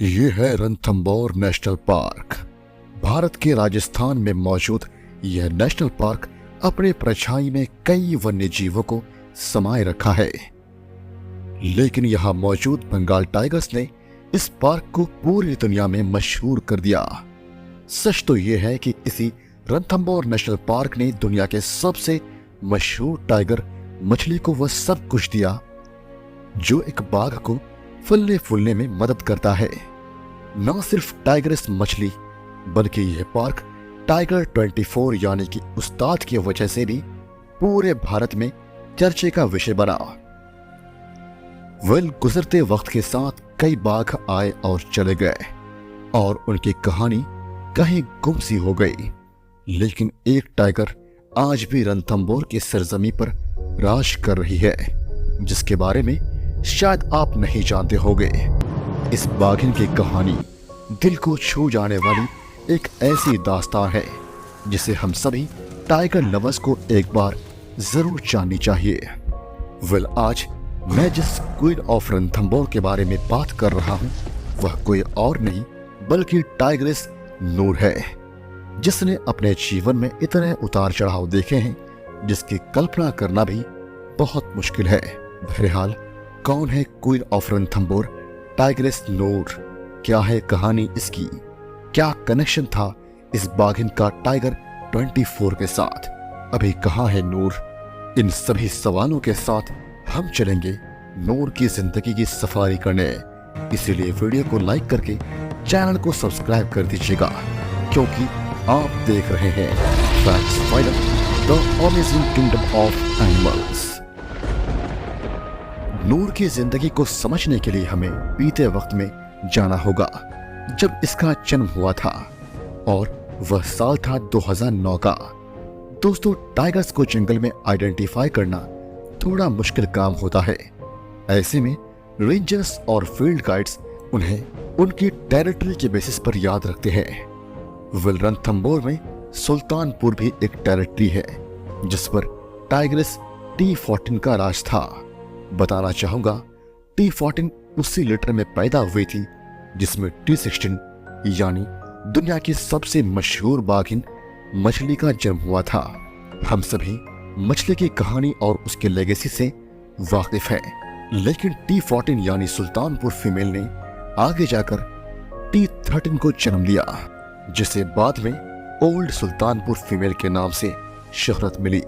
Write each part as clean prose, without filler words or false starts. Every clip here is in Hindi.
ये है रणथंभौर नेशनल पार्क। भारत के राजस्थान में मौजूद यह नेशनल पार्क अपने परछाई में कई वन्य जीवों को समाये रखा है, लेकिन यहां मौजूद बंगाल टाइगर्स ने इस पार्क को पूरी दुनिया में मशहूर कर दिया। सच तो यह है कि इसी रणथंभौर नेशनल पार्क ने दुनिया के सबसे मशहूर टाइगर मछली को वह सब कुछ दिया जो एक बाघ को फलने फूलने में मदद करता है। न सिर्फ टाइगर इस मछली बल्कि यह पार्क टाइगर 24 यानी कि उस्ताद की वजह से भी पूरे भारत में चर्चे का विषय बना। गुजरते वक्त के साथ कई बाघ आए और चले गए और उनकी कहानी कहीं गुम सी हो गई, लेकिन एक टाइगर आज भी रणथंभौर की सरजमी पर राज कर रही है, जिसके बारे में शायद आप नहीं जानते होंगे। इस बाघिन की कहानी दिल को छू जाने वाली एक ऐसी दास्तान है जिसे हम सभी टाइगर लवर्स को एक बार जरूर जाननी चाहिए। आज मैं जिस क्वीन ऑफ रणथंभौर के बारे में बात कर रहा हूं वह कोई और नहीं बल्कि टाइग्रेस नूर है, जिसने अपने जीवन में इतने उतार चढ़ाव देखे हैं जिसकी कल्पना करना भी बहुत मुश्किल है। बहरहाल कौन है क्वीन ऑफ रणथंभौर टाइग्रेस नूर? क्या है कहानी इसकी? क्या कनेक्शन था इस बाघिन का टाइगर 24 के साथ? अभी कहां है नूर? इन सभी सवालों के साथ हम चलेंगे नूर की जिंदगी की सफारी करने। इसीलिए वीडियो को लाइक करके चैनल को सब्सक्राइब कर दीजिएगा, क्योंकि आप देख रहे हैं facts final the amazing kingdom of animals. Noor की जिंदगी को समझने के लिए हमें बीते वक्त में जाना होगा जब इसका जन्म हुआ था, और वह साल था 2009 का। दोस्तों, टाइगर्स को जंगल में आइडेंटिफाई करना थोड़ा मुश्किल काम होता है। ऐसे में रेंजर्स और फील्ड गाइड्स उन्हें उनकी टेरिटरी के बेसिस पर याद रखते हैं। रणथंभौर में सुल्तानपुर भी एक टेरिटरी है जिस पर टाइग्रेस T14 का राज था। बताना चाहूंगा, T14 उसी लिटर में पैदा हुई थी जिसमें T16 यानी दुनिया की सबसे मशहूर बाघिन मछली का जन्म हुआ था। हम सभी मछली की कहानी और उसके लेगेसी से वाकिफ हैं, लेकिन T14 यानी सुल्तानपुर फीमेल ने आगे जाकर T13 को जन्म लिया, जिसे बाद में ओल्ड सुल्तानपुर फीमेल के नाम से शोहरत मिली।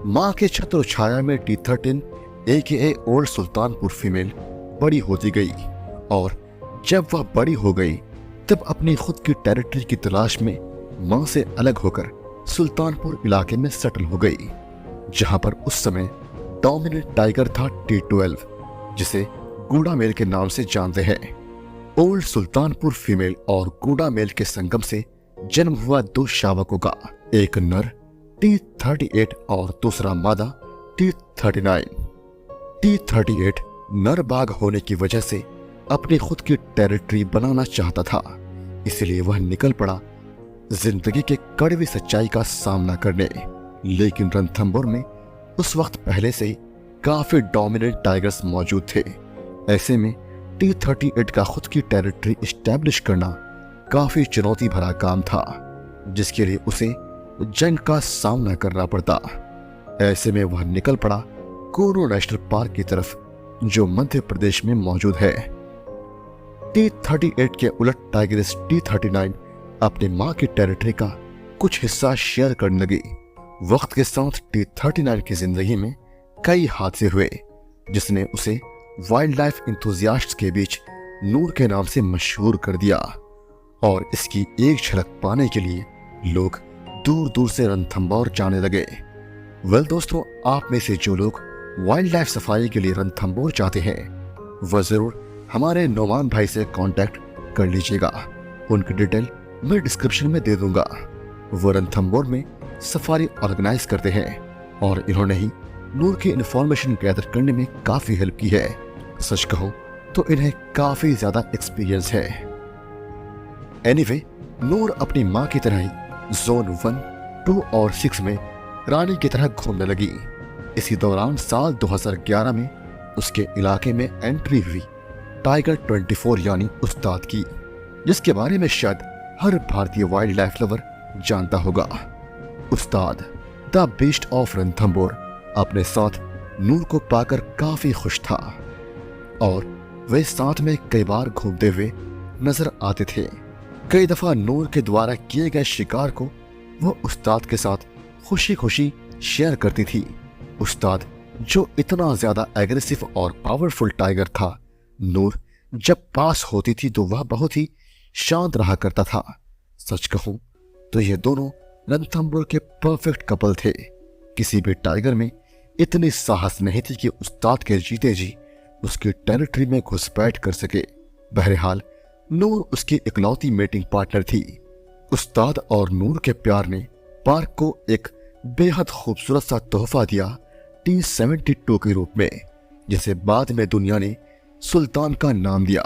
मां के छत्र छाया में T13 AKA old Sultanpur female बड़ी होती गई, और जब वह बड़ी हो गई तब अपनी खुद की टेरिटरी की तलाश में मां से अलग होकर सुल्तानपुर इलाके में सेटल हो गई, जहां पर उस समय डोमिनेंट टाइगर था T12, जिसे गूड़ा मेल के नाम से जानते हैं। ओल्ड सुल्तानपुर फीमेल और गूड़ा मेल के संगम से जन्म हुआ 2 शावकों का, एक नर T38 और दूसरा मादा T39। T38 नर बाघ होने की वजह से अपनी खुद की टेरिटरी बनाना चाहता था, इसलिए वह निकल पड़ा जिंदगी के कड़वी सच्चाई का सामना करने। लेकिन रणथंभौर में उस वक्त पहले से ही काफी डोमिनेंट टाइगर्स मौजूद थे। ऐसे में T38 का खुद की टेरिटरी एस्टैब्लिश करना काफी चुनौती भरा काम था, जिसके लिए उसे जंग का सामना करना पड़ता। ऐसे में वह निकल पड़ा कुरू नेशनल पार्क की तरफ, जो मध्य प्रदेश में मौजूद है। T38 के उलट टाइग्रेस T39 अपनी मां की टेरिटरी का कुछ हिस्सा शेयर करने लगी। वक्त के साथ T39 की जिंदगी में कई हादसे हुए, जिसने उसे वाइल्ड लाइफ इंथुजियास्ट्स के बीच नूर के नाम से मशहूर कर दिया, और इसकी एक झलक पाने के लिए लोग दूर दूर से रणथंभौर जाने लगे। दोस्तों, आप में से जो लोग वाइल्ड लाइफ सफारी के लिए रणथंभौर चाहते हैं वह जरूर हमारे नोमान भाई से कांटेक्ट कर लीजिएगा। उनकी डिटेल मैं डिस्क्रिप्शन में दे दूंगा। वो रणथंभौर में सफारी ऑर्गेनाइज करते हैं और इन्होंने ही नूर की इंफॉर्मेशन गैदर करने में काफी हेल्प की है। सच कहो तो इन्हें काफी ज्यादा एक्सपीरियंस है। एनीवे, नूर अपनी मां की तरह ही जोन 1, 2 और 6 में रानी की तरह घूमने लगी। इसी दौरान साल 2011 में उसके इलाके में एंट्री हुई टाइगर 24 यानी उस्ताद की, जिसके बारे में शायद हर भारतीय वाइल्ड लाइफ लवर जानता होगा। उस्ताद द बीस्ट ऑफ रणथंबोर अपने साथ नूर को पाकर काफी खुश था और वे साथ में कई बार घूमते हुए नजर आते थे। कई दफा नूर के द्वारा किए गए शिकार को वो उस्ताद के साथ खुशी खुशी शेयर करती थी। उस्ताद जो इतना ज्यादा एग्रेसिव और पावरफुल टाइगर था, नूर जब पास होती थी तो वह बहुत ही शांत रहा करता था। सच कहूं तो ये दोनों रणथंबोर के परफेक्ट कपल थे। किसी भी टाइगर में इतनी साहस नहीं थी कि उस्ताद के जीते जी उसकी टेरिटरी में घुसपैठ कर सके। बहरहाल नूर उसकी इकलौती मेटिंग पार्टनर थी। उस्ताद और नूर के प्यार ने पार्क को एक बेहद खूबसूरत सा तोहफा दिया T-72 के रूप में, जिसे बाद में दुनिया ने सुल्तान का नाम दिया।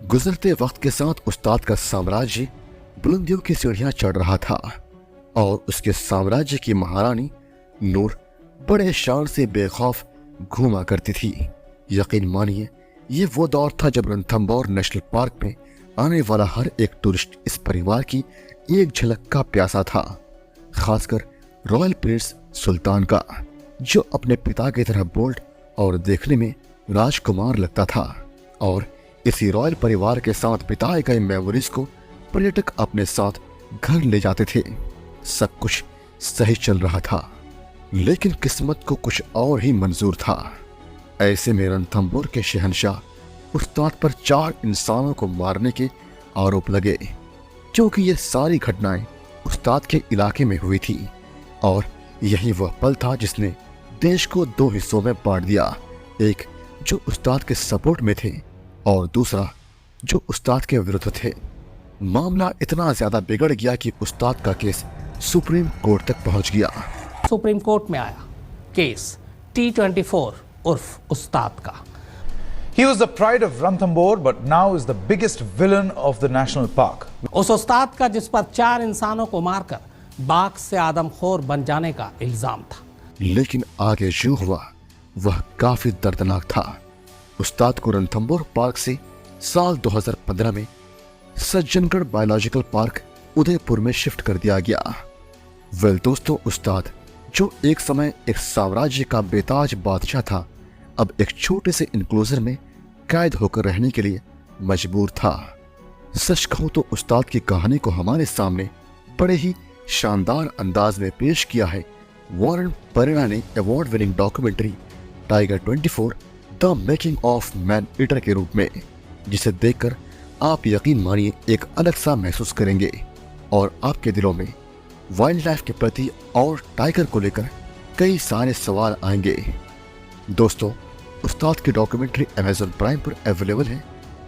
गुजरते वक्त के साथ उस्ताद का साम्राज्य बुलंदियों की सीढ़ियां चढ़ रहा था और उसके साम्राज्य की महारानी नूर बड़े शान से बेखौफ घूमा करती थी। यकीन मानिए, ये वो दौर था जब रणथंबोर नेशनल पार्क में आने वाला हर एक टूरिस्ट इस परिवार की एक झलक का प्यासा था, खासकर रॉयल प्रिंस सुल्तान का, जो अपने पिता की तरह बोल्ड और देखने में राजकुमार लगता था। और इसी रॉयल परिवार के साथ बिताए गए मेमोरीज को पर्यटक अपने साथ घर ले जाते थे। सब कुछ सही चल रहा था, लेकिन किस्मत को कुछ और ही मंजूर था। ऐसे में रणथंबोर के शहंशाह उस्ताद पर 4 इंसानों को मारने के आरोप लगे, क्योंकि ये सारी घटनाएं उस्ताद के इलाके में हुई थी। और यही वह पल था जिसने देश को 2 हिस्सों में बांट दिया, एक जो उस्ताद के सपोर्ट में थे और दूसरा जो उस्ताद के विरुद्ध थे। मामला इतना ज्यादा बिगड़ गया कि उस्ताद का केस सुप्रीम कोर्ट तक पहुंच गया। सुप्रीम कोर्ट में आया केस T-24 उर्फ उस्ताद का। He was the pride of Ranthambore, but now is the biggest villain of the national park. उस उस्ताद का जिस पर 4 इंसानों को मारकर बाघ से आदमखोर बन जाने का इल्जाम था। लेकिन आगे जो हुआ वह काफी दर्दनाक था। उस्ताद को रणथंबोर पार्क से साल 2015 में सज्जनगढ़ बायोलॉजिकल पार्क उदयपुर में शिफ्ट कर दिया गया। वेल दोस्तों, उस्ताद जो एक समय एक साम्राज्य का बेताज बादशाह था, अब एक छोटे से इनक्लोजर में कैद होकर रहने के लिए मजबूर था। सच कहूं तो उस्ताद की कहानी को हमारे सामने बड़े ही शानदार अंदाज में पेश किया है वॉरेन पेरेरा ने award winning documentary tiger 24 the making of man eater के रूप में, जिसे देखकर आप यकीन मानिए एक अलग सा महसूस करेंगे और आपके दिलों में वाइल्ड लाइफ के प्रति और टाइगर को लेकर कई सारे सवाल आएंगे। दोस्तों, उस्ताद की डॉक्यूमेंट्री अमेज़न प्राइम पर अवेलेबल है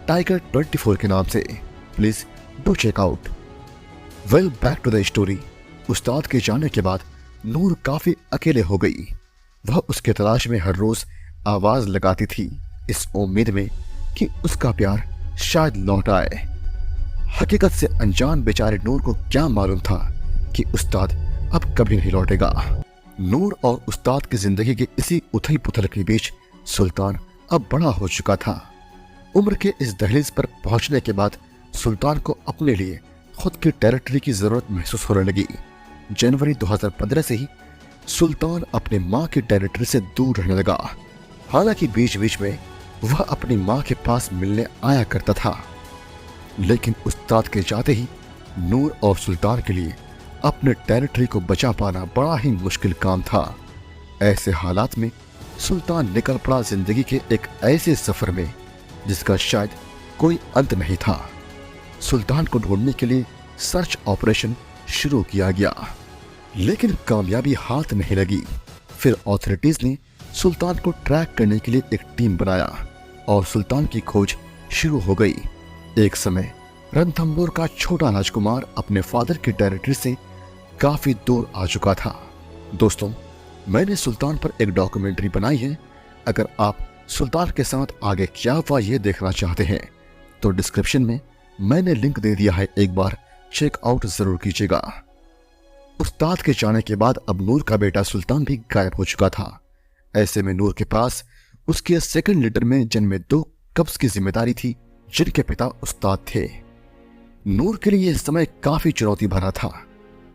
टाइगर 24 के नाम से। Please do check out. Well, back to the story. उस्ताद के जाने के बाद नूर काफी अकेले हो गई। वह उसके तलाश में हर रोज आवाज लगाती थी, इस उम्मीद में कि उसका प्यार शायद लौट आए। हकीकत से अनजान बेचारे नूर को क्या मालूम था कि उस्ताद अब कभी नहीं लौटेगा। नूर और उस्ताद की जिंदगी के इसी उथल पुथल के बीच सुल्तान अब बड़ा हो चुका था। उम्र के इस दहलीज पर पहुंचने के बाद सुल्तान को अपने लिए खुद की टेरिटरी की जरूरत महसूस होने लगी। जनवरी 2015 से ही सुल्तान अपने माँ की टेरिटरी से दूर रहने लगा। हालांकि बीच बीच में वह अपनी माँ के पास मिलने आया करता था, लेकिन उस्ताद के जाते ही नूर और सुल्तान के लिए अपने टेरिटरी को बचा पाना बड़ा ही मुश्किल काम था। ऐसे हालात में सुल्तान निकल पड़ा जिंदगी के एक ऐसे सफर में जिसका शायद कोई अंत नहीं था। सुल्तान को ढूंढने के लिए सर्च ऑपरेशन शुरू किया गया, लेकिन कामयाबी हाथ नहीं लगी। फिर अथॉरिटीज ने सुल्तान को ट्रैक करने के लिए एक टीम बनाया और सुल्तान की खोज शुरू हो गई। एक समय रणथंबोर का छोटा राजकुमार अपने फादर की टेरिटरी से काफी दूर आ चुका था। दोस्तों, मैंने सुल्तान पर एक डॉक्यूमेंट्री बनाई है। अगर आप सुल्तान के साथ आगे क्या हुआ ये देखना चाहते हैं तो डिस्क्रिप्शन में मैंने लिंक दे दिया है, एक बार चेक आउट जरूर कीजिएगा। उस्ताद के जाने के बाद अब नूर का बेटा सुल्तान भी गायब हो चुका था। ऐसे में नूर के पास उसके सेकंड लिटर में जन्मे 2 कब्ज की जिम्मेदारी थी, जिनके पिता उस्ताद थे। नूर के लिए यह समय काफी चुनौती भरा था।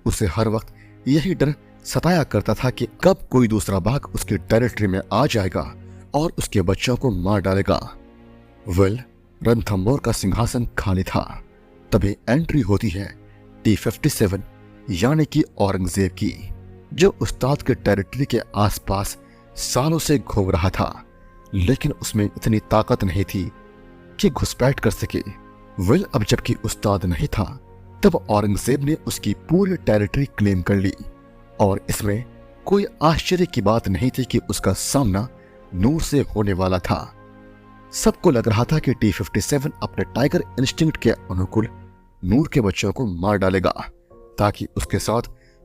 उसे हर वक्त यही डर सताया करता था कि कब कोई दूसरा बाघ उसकी टेरिटरी में आ जाएगा और उसके बच्चों को मार डालेगा। वेल, रणथंबोर का सिंहासन खाली था। तभी एंट्री होती है T-57 यानी कि औरंगजेब की, जो उस्ताद के टेरिटरी के आसपास सालों से घूम रहा था, लेकिन उसमें इतनी ताकत नहीं थी कि घुसपैठ कर सके। वेल, अब जबकि उस्ताद नहीं था, तब औरंगजेब ने उसकी पूरी टेरिटरी क्लेम कर ली और इसमें कोई आश्चर्य की बात नहीं थी कि उसका सामना नूर से होने वाला था। सबको लग रहा था कि T-57 अपने टाइगर इंस्टिंक्ट के अनुकूल नूर के बच्चों को मार डालेगा ताकि उसके साथ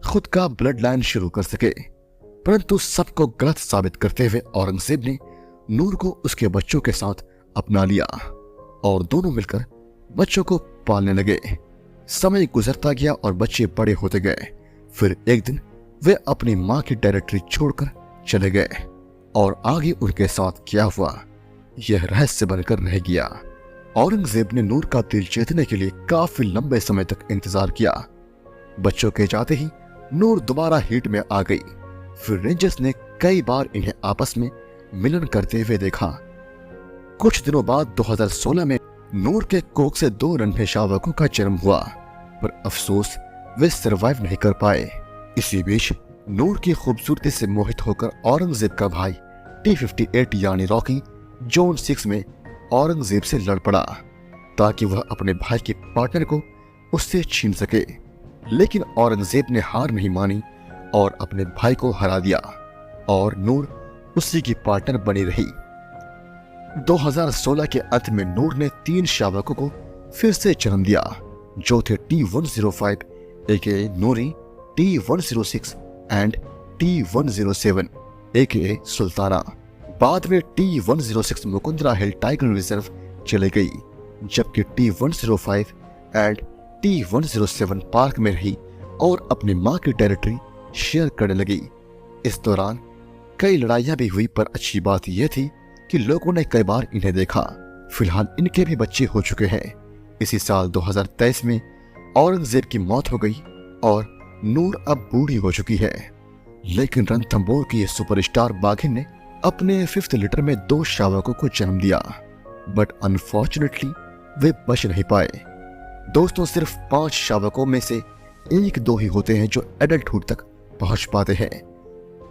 खुद का ब्लड लाइन शुरू कर सके। परंतु सबको गलत साबित करते हुए औरंगजेब ने नूर को उसके बच्चों के साथ अपना लिया और दोनों मिलकर बच्चों को पालने लगे। समय गुजरता गया और बच्चे बड़े होते गए। फिर एक दिन वे अपनी मां की टेरिटरी छोड़कर चले गए और आगे उनके साथ क्या हुआ यह रहस्य बनकर रह गया। औरंगजेब ने नूर का दिल जीतने के लिए काफी लंबे समय तक इंतजार किया। बच्चों के जाते ही नूर दोबारा हीट में आ गई। फिर रेंजर्स ने कई बार इन्हें आपस में मिलन करते हुए देखा। कुछ दिनों बाद 2016 में नूर के कोख से 2 नन्हे शावकों का जन्म हुआ, पर अफसोस वे सरवाइव नहीं कर पाए। इसी बीच नूर की खूबसूरती से मोहित होकर औरंगजेब का भाई T-58 यानी रॉकी जोन 6 में औरंगजेब से लड़ पड़ा ताकि वह अपने भाई के पार्टनर को उससे छीन सके। लेकिन औरंगजेब ने हार नहीं मानी और अपने भाई को हरा दिया और नूर उसी की पार्टनर बनी रही। 2016 के अंत में नूर ने 3 शावकों को फिर से जन्म दिया, जो थे T-105 AK Noori, T-106 and T-107 एके सुल्ताना। बाद में T-106 मुकुंदरा हिल टाइगर रिजर्व चले गई, जबकि T-105 एंड T-107 पार्क में रही और अपनी मां की टेरिटरी शेयर करने लगी। इस दौरान कई लड़ाइयां भी हुई, पर अच्छी बात यह थी कि लोगों ने कई बार इन्हें देखा। फिलहाल इनके भी बच्चे हो चुके हैं। इसी साल 2023 में औरंगजेब की मौत हो गई और नूर अब बूढ़ी हो चुकी है। लेकिन रणथंबोर की सुपरस्टार बाघिन ने अपने 5th लिटर में 2 शावकों को जन्म दिया, बट अनफॉर्चुनेटली वे बच नहीं पाए। दोस्तों, सिर्फ 5 शावकों में से 1-2 ही होते हैं जो एडल्टहुड तक पहुंच पाते हैं।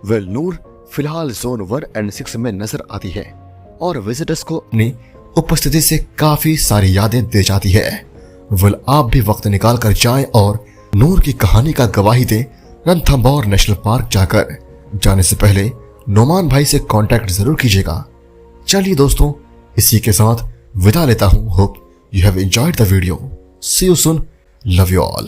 वेल, नूर फिलहाल जोन 1 एंड 6 में नजर आती है और विजिटर्स को अपनी उपस्थिति से काफी सारी यादें दे जाती है। वेल, आप भी वक्त निकाल कर जाएं और नूर की कहानी का गवाही दें। रणथंबोर नेशनल पार्क जाकर जाने से पहले नोमान भाई से कांटेक्ट जरूर कीजिएगा। चलिए दोस्तों, इसी के साथ विदा लेता हूं। Hope you have enjoyed the video. See you soon. Love you all.